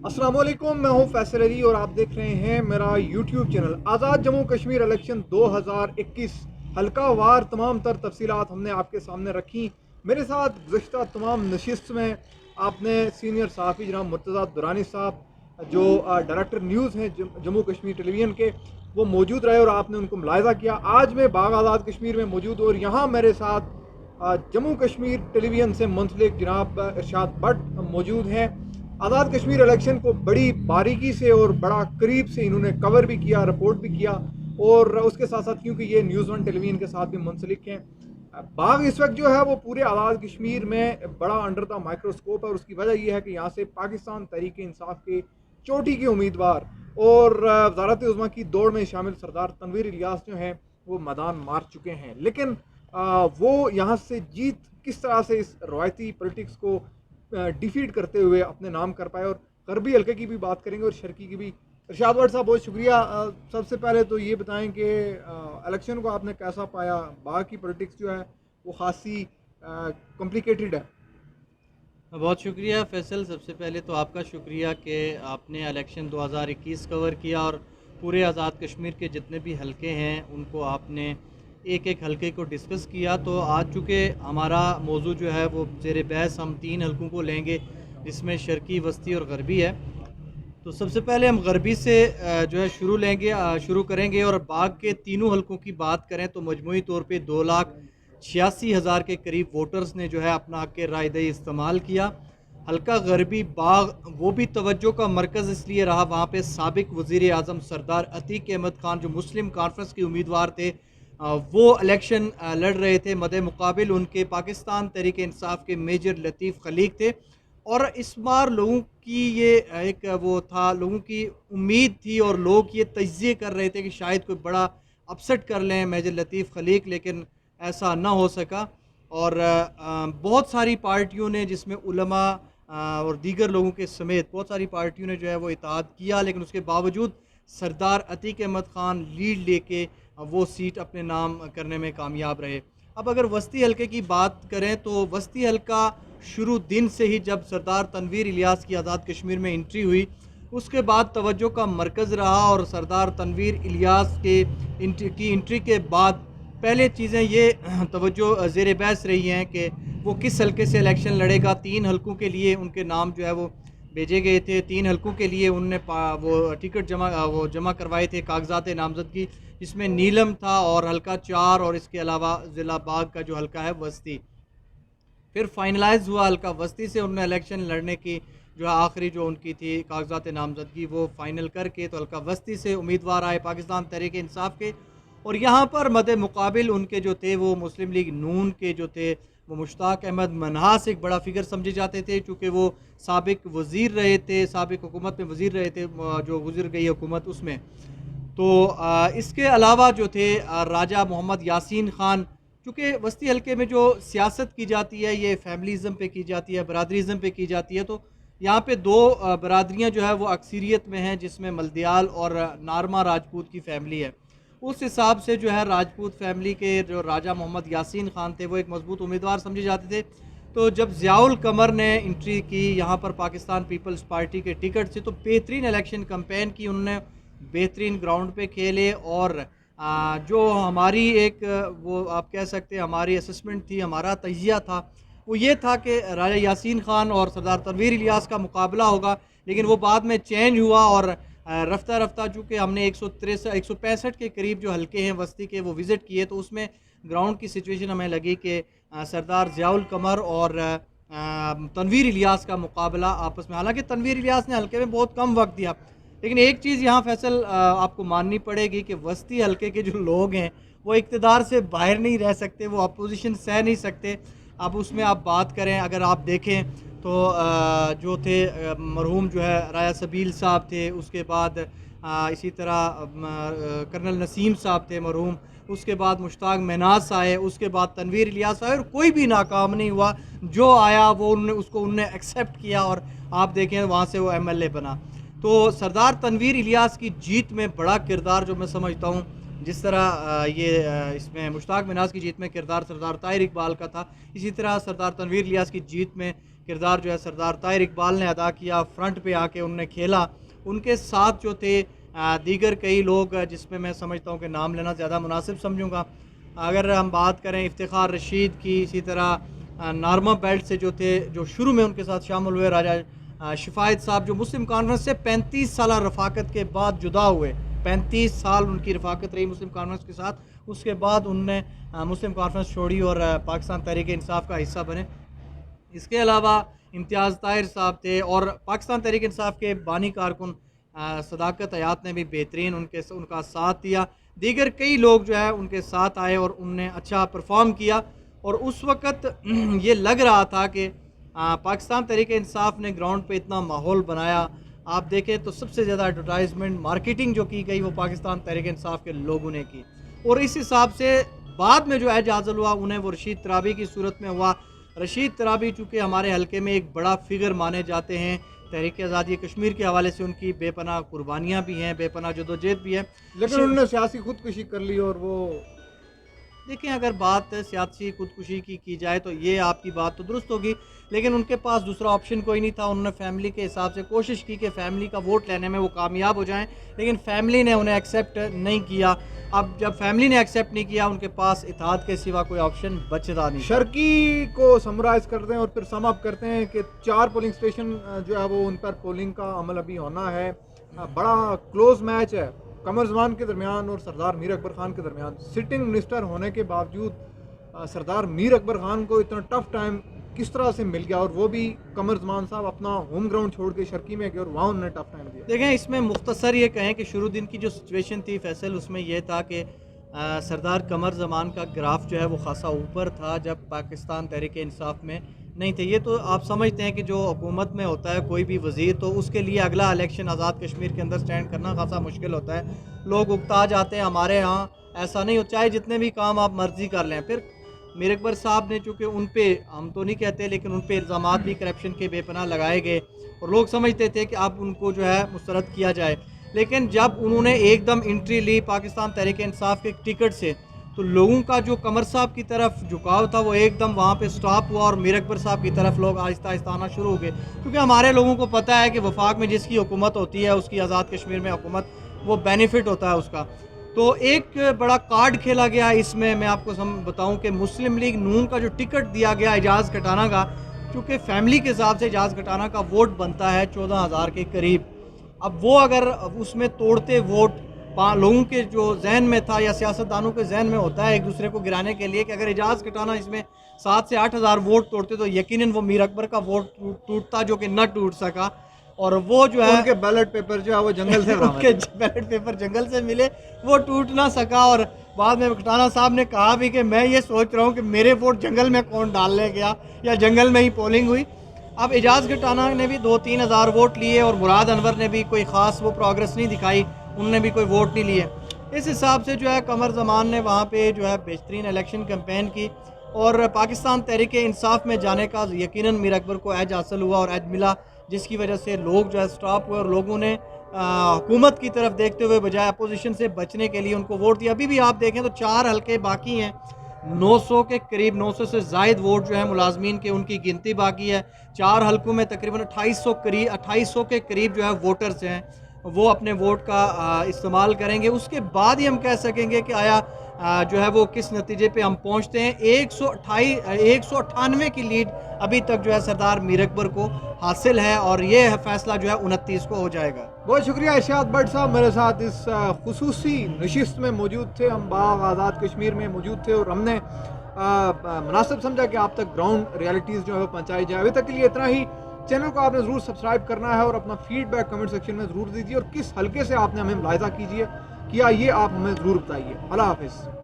अस्सलाम वालेकुम, मैं हूं फैसल अली और आप देख रहे हैं मेरा यूट्यूब चैनल। आज़ाद जम्मू कश्मीर इलेक्शन 2021 हल्का वार तमाम तर तफसीलात हमने आपके सामने रखी। मेरे साथ गुज़श्ता तमाम नशिस्त में आपने सीनियर सहाफ़ी जनाब मुर्तज़ा दुरानी साहब जो डायरेक्टर न्यूज़ हैं जम्मू कश्मीर टेलीविज़न के, वो मौजूद रहे और आपने उनको मुलाहिज़ा किया। आज मैं बाग आज़ाद कश्मीर में मौजूद हूँ और यहाँ मेरे साथ जम्मू कश्मीर टेलीविज़न से मुंसलिक जनाब इरशाद भट्ट मौजूद हैं। आज़ाद कश्मीर इलेक्शन को बड़ी बारीकी से और बड़ा करीब से इन्होंने कवर भी किया, रिपोर्ट भी किया और उसके साथ साथ क्योंकि ये न्यूज़ वन टेलीविज़न के साथ भी मुंसलिक हैं, बाग इस वक्त जो है वो पूरे आज़ाद कश्मीर में बड़ा अंडर द माइक्रोस्कोप है। और उसकी वजह यह है कि यहाँ से पाकिस्तान तहरीक इंसाफ के चोटी के उम्मीदवार और वज़ारत उज़्मा की दौड़ में शामिल सरदार तनवीर इलियास जो हैं वो मैदान मार चुके हैं। लेकिन वो यहाँ से जीत किस तरह से इस रवायती पॉलिटिक्स को डिफीट करते हुए अपने नाम कर पाए, और गरबी हल्के की भी बात करेंगे और शर्की की भी। इरशाद भट्ट साहब, बहुत शुक्रिया। सबसे पहले तो ये बताएं कि इलेक्शन को आपने कैसा पाया? बाहर की पॉलिटिक्स जो है वो खासी कॉम्प्लिकेटेड है। बहुत शुक्रिया फैसल। सबसे पहले तो आपका शुक्रिया कि आपने इलेक्शन 2021 कवर किया और पूरे आज़ाद कश्मीर के जितने भी हलके हैं उनको आपने एक एक हलके को डिस्कस किया। तो आज चूँकि हमारा मौजू जो है वो ज़ेर बहस हम 3 हलकों को लेंगे, जिसमें शर्की, वस्ती और गरबी है। तो सबसे पहले हम गरबी से जो है शुरू करेंगे। और बाग के तीनों हलकों की बात करें तो मजमूई तौर पे 2,86,000 के करीब वोटर्स ने जो है अपना हक़ राय दही इस्तेमाल किया। हल्का गरबी बाग वो भी तवज्जो का मरकज़ इसलिए रहा, वहाँ पे साबिक वज़ीर आज़म सरदार अतीक अहमद ख़ान जो मुस्लिम कॉन्फ्रेंस के उम्मीदवार थे, वो इलेक्शन लड़ रहे थे। मदे मुकाबिल उनके पाकिस्तान तहरीक इंसाफ के मेजर लतीफ़ खलीक थे। और इस बार लोगों की ये एक वो था, लोगों की उम्मीद थी और लोग ये तज्ज़िये कर रहे थे कि शायद कोई बड़ा अपसेट कर लें मेजर लतीफ़ खलीक, लेकिन ऐसा ना हो सका। और बहुत सारी पार्टियों ने, जिसमें उलमा और दीगर लोगों के समेत बहुत सारी पार्टियों ने जो है वो इत्तेहाद किया, लेकिन उसके बावजूद सरदार अतीक अहमद ख़ान लीड लेके वो सीट अपने नाम करने में कामयाब रहे। अब अगर वस्ती हलके की बात करें तो वस्ती हलका शुरू दिन से ही, जब सरदार तनवीर इलियास की आज़ाद कश्मीर में एंट्री हुई, उसके बाद तवज्जो का मरकज़ रहा। और सरदार तनवीर इलियास के एंट्री के बाद पहले चीज़ें ये तवज्जो ज़ेर बहस रही हैं कि वो किस हलके से इलेक्शन लड़ेगा। 3 हलकों के लिए उनके नाम जो है वो भेजे गए थे। 3 हलकों के लिए उनने वो टिकट जमा करवाए थे, कागजात नामजदगी, जिसमें नीलम था और हल्का 4 और इसके अलावा ज़िला बाग का जो हल्का है वस्ती। फिर फाइनलाइज हुआ हल्का वस्ती से, उन्होंने इलेक्शन लड़ने की जो है आखिरी जो उनकी थी कागजात नामजदगी वो फ़ाइनल करके तो हल्का वस्ती से उम्मीदवार आए पाकिस्तान तहरीक इंसाफ के। और यहाँ पर मद्दे मुकाबिल उनके जो थे वो मुस्लिम लीग नून के जो थे वो मुश्ताक अहमद मनहास एक बड़ा फिगर समझे जाते थे, चूँकि वो साबिक वज़ीर रहे थे, साबिक हुकूमत में वज़ीर रहे थे, जो गुजर गई हुकूमत उसमें। तो इसके अलावा जो थे राजा मोहम्मद यासीन ख़ान, चूँकि वस्ती हल्के में जो सियासत की जाती है ये फैमिलीज़म पे की जाती है, बरादरीज़म पे की जाती है। तो यहाँ पे 2 बरादरियाँ जो है वो अक्सरियत में हैं, जिसमें मलदयाल और नारमा राजपूत की फ़ैमिली है। उस हिसाब से जो है राजपूत फैमिली के जो राजा मोहम्मद यासीन ख़ान थे वो एक मजबूत उम्मीदवार समझे जाते थे। तो जब ज़ियाउल कमर ने एंट्री की यहाँ पर पाकिस्तान पीपल्स पार्टी के टिकट से, तो बेहतरीन इलेक्शन कैंपेन की उन्होंने, बेहतरीन ग्राउंड पे खेले। और जो हमारी एक वो आप कह सकते हैं हमारी असेसमेंट थी, हमारा तजिया था, वो ये था कि राजा यासीन ख़ान और सरदार तनवीर इलियास का मुकाबला होगा। लेकिन वो बाद में चेंज हुआ और रफ्ता रफ्ता चूँकि हमने 165 के करीब जो हलके हैं वस्ती के वो विज़िट किए, तो उसमें ग्राउंड की सिचुएशन हमें लगी कि सरदार ज़ियाउल कमर और तनवीर इलियास का मुकाबला आपस में, हालांकि तनवीर इलियास ने हलके में बहुत कम वक्त दिया। लेकिन एक चीज़ यहाँ फैसल आपको माननी पड़ेगी कि वस्ती हलके के जो लोग हैं वो इक़्तिदार से बाहर नहीं रह सकते, वो अपोजिशन सह नहीं सकते। अब उसमें आप बात करें, अगर आप देखें तो जो थे मरहूम जो है राया सबील साहब थे, उसके बाद इसी तरह कर्नल नसीम साहब थे मरहूम, उसके बाद मुश्ताक महनाज आए, उसके बाद तनवीर इलियास आए, और कोई भी नाकाम नहीं हुआ। जो आया वो उनने एक्सेप्ट किया और आप देखें वहाँ से वो MLA बना। तो सरदार तनवीर इलियास की जीत में बड़ा किरदार जो मैं समझता हूँ, जिस तरह इसमें मुश्ताक मिनाज की जीत में किरदार सरदार ताहिर इकबाल का था, इसी तरह सरदार तनवीर इलियास की जीत में کردار جو ہے سردار طاہر اقبال نے ادا کیا، فرنٹ پہ آ کے انہوں نے کھیلا. ان کے ساتھ جو تھے دیگر کئی لوگ جس میں سمجھتا ہوں کہ نام لینا زیادہ مناسب سمجھوں گا. اگر ہم بات کریں افتخار رشید کی، اسی طرح نارما بیلٹ سے جو تھے، جو شروع میں ان کے ساتھ شامل ہوئے، راجہ شفایت صاحب جو مسلم کانفرنس سے 35 سالہ رفاقت کے بعد جدا ہوئے. 35 سال ان کی رفاقت رہی مسلم کانفرنس کے ساتھ، اس کے بعد انہوں نے مسلم کانفرنس چھوڑی اور پاکستان تحریک انصاف کا حصہ بنے. اس کے علاوہ امتیاز طاہر صاحب تھے، اور پاکستان تحریک انصاف کے بانی کارکن صداقت حیات نے بھی بہترین ان کا ساتھ دیا. دیگر کئی لوگ جو ہے ان کے ساتھ آئے اور ان نے اچھا پرفارم کیا. اور اس وقت یہ لگ رہا تھا کہ پاکستان تحریک انصاف نے گراؤنڈ پہ اتنا ماحول بنایا. آپ دیکھیں تو سب سے زیادہ ایڈورٹائزمنٹ مارکیٹنگ جو کی گئی وہ پاکستان تحریک انصاف کے لوگوں نے کی. اور اس حساب سے بعد میں جو ایج حاصل ہوا انہیں وہ رشید ترابی کی صورت میں ہوا. رشید ترابی چونکہ ہمارے حلقے میں ایک بڑا فگر مانے جاتے ہیں، تحریک آزادی کشمیر کے حوالے سے ان کی بے پناہ قربانیاں بھی ہیں، بے پناہ جدوجہد بھی ہے. لیکن انہوں نے سیاسی خودکشی کر لی. اور وہ دیکھیں اگر بات سیاسی خودکشی کی جائے تو یہ آپ کی بات تو درست ہوگی، لیکن ان کے پاس دوسرا آپشن کوئی نہیں تھا. انہوں نے فیملی کے حساب سے کوشش کی کہ فیملی کا ووٹ لینے میں وہ کامیاب ہو جائیں، لیکن فیملی نے انہیں ایکسیپٹ نہیں کیا. اب جب فیملی نے ایکسیپٹ نہیں کیا، ان کے پاس اتحاد کے سوا کوئی آپشن بچتا نہیں. شرکی کو سمرائز کرتے ہیں اور پھر سم اپ کرتے ہیں کہ 4 پولنگ اسٹیشن جو ہے وہ ان پر پولنگ کا عمل ابھی ہونا ہے. بڑا کلوز میچ ہے قمر زمان کے درمیان اور سردار میر اکبر خان کے درمیان. سٹنگ منسٹر ہونے کے باوجود سردار میر اکبر خان کو اتنا ٹف ٹائم کس طرح سے مل گیا، اور وہ بھی قمر زمان صاحب اپنا ہوم گراؤنڈ چھوڑ کے شرکی میں گئے اور وہاں انہوں نے ٹف ٹائم دیا. دیکھیں اس میں مختصر یہ کہیں کہ شروع دن کی جو سچویشن تھی فیصل، اس میں یہ تھا کہ سردار قمر زمان کا گراف جو ہے وہ خاصا اوپر تھا جب پاکستان تحریک انصاف میں نہیں تھے. یہ تو آپ سمجھتے ہیں کہ جو حکومت میں ہوتا ہے کوئی بھی وزیر تو اس کے لیے اگلا الیکشن آزاد کشمیر کے اندر سٹینڈ کرنا خاصا مشکل ہوتا ہے. لوگ اکتا جاتے ہیں. ہمارے ہاں ایسا نہیں ہوتا، چاہے جتنے بھی کام آپ مرضی کر لیں. پھر میر اکبر صاحب نے چونکہ ان پہ ہم تو نہیں کہتے لیکن ان پہ الزامات بھی کرپشن کے بے پناہ لگائے گئے اور لوگ سمجھتے تھے کہ اب ان کو جو ہے مسترد کیا جائے. لیکن جب انہوں نے ایک دم انٹری لی پاکستان تحریک انصاف کے ٹکٹ سے تو لوگوں کا جو قمر صاحب کی طرف جھکاؤ تھا وہ ایک دم وہاں پہ سٹاپ ہوا اور میر اکبر صاحب کی طرف لوگ آہستہ آہستہ آنا شروع ہو گئے. کیونکہ ہمارے لوگوں کو پتہ ہے کہ وفاق میں جس کی حکومت ہوتی ہے اس کی آزاد کشمیر میں حکومت وہ بینیفٹ ہوتا ہے اس کا. تو ایک بڑا کارڈ کھیلا گیا اس میں آپ کو بتاؤں کہ مسلم لیگ نون کا جو ٹکٹ دیا گیا اعجاز کٹانہ کا، چونکہ فیملی کے حساب سے اعجاز کٹانہ کا ووٹ بنتا ہے 14,000 کے قریب. اب وہ اگر اس میں توڑتے ووٹ لوگوں کے جو ذہن میں تھا یا سیاستدانوں کے ذہن میں ہوتا ہے ایک دوسرے کو گرانے کے لیے کہ اگر اعجاز کٹانہ اس میں 7 سے 8,000 ووٹ توڑتے تو یقیناً وہ میر اکبر کا ووٹ ٹوٹتا، جو کہ نہ ٹوٹ سکا. اور وہ جو ہے ان کے بیلٹ پیپر جو ہے وہ جنگل سے ان کے بیلٹ پیپر جنگل سے ملے، وہ ٹوٹ نہ سکا. اور بعد میں کٹانہ صاحب نے کہا بھی کہ میں یہ سوچ رہا ہوں کہ میرے ووٹ جنگل میں کون ڈالنے گیا یا جنگل میں ہی پولنگ ہوئی. اب اعجاز کٹانہ نے بھی 2-3 ہزار ووٹ لیے اور مراد انور نے بھی کوئی خاص وہ پروگرس نہیں دکھائی، انہوں نے بھی کوئی ووٹ نہیں لیے. اس حساب سے جو ہے قمر زمان نے وہاں پہ جو ہے بہترین الیکشن کیمپین کی اور پاکستان تحریک انصاف میں جانے کا یقیناً میر اکبر کو ایج حاصل ہوا اور ایج ملا، جس کی وجہ سے لوگ جو ہے سٹاپ ہوئے اور لوگوں نے حکومت کی طرف دیکھتے ہوئے بجائے اپوزیشن سے بچنے کے لیے ان کو ووٹ دیا. ابھی بھی آپ دیکھیں تو 4 حلقے باقی ہیں، 900 کے قریب 900 سے زائد ووٹ جو ہے ملازمین کے ان کی گنتی باقی ہے. 4 حلقوں میں تقریباً 2800 کے قریب جو ہے ووٹرز ہیں وہ اپنے ووٹ کا استعمال کریں گے. اس کے بعد ہی ہم کہہ سکیں گے کہ آیا جو ہے وہ کس نتیجے پہ ہم پہنچتے ہیں. 198 کی لیڈ ابھی تک جو ہے سردار میر اکبر کو حاصل ہے اور یہ فیصلہ جو ہے 29 کو ہو جائے گا. بہت شکریہ ارشاد بٹ صاحب میرے ساتھ اس خصوصی نشست میں موجود تھے. ہم باغ آزاد کشمیر میں موجود تھے اور ہم نے مناسب سمجھا کہ آپ تک گراؤنڈ ریالٹیز جو ہے وہ پہنچائی جائے. ابھی تک کے لیے اتنا ہی. چینل کو آپ نے ضرور سبسکرائب کرنا ہے اور اپنا فیڈ بیک کمنٹ سیکشن میں ضرور دیجیے اور کس حلقے سے آپ نے ہمیں ملاحظہ کیا یہ آپ ہمیں ضرور بتائیے. اللہ حافظ.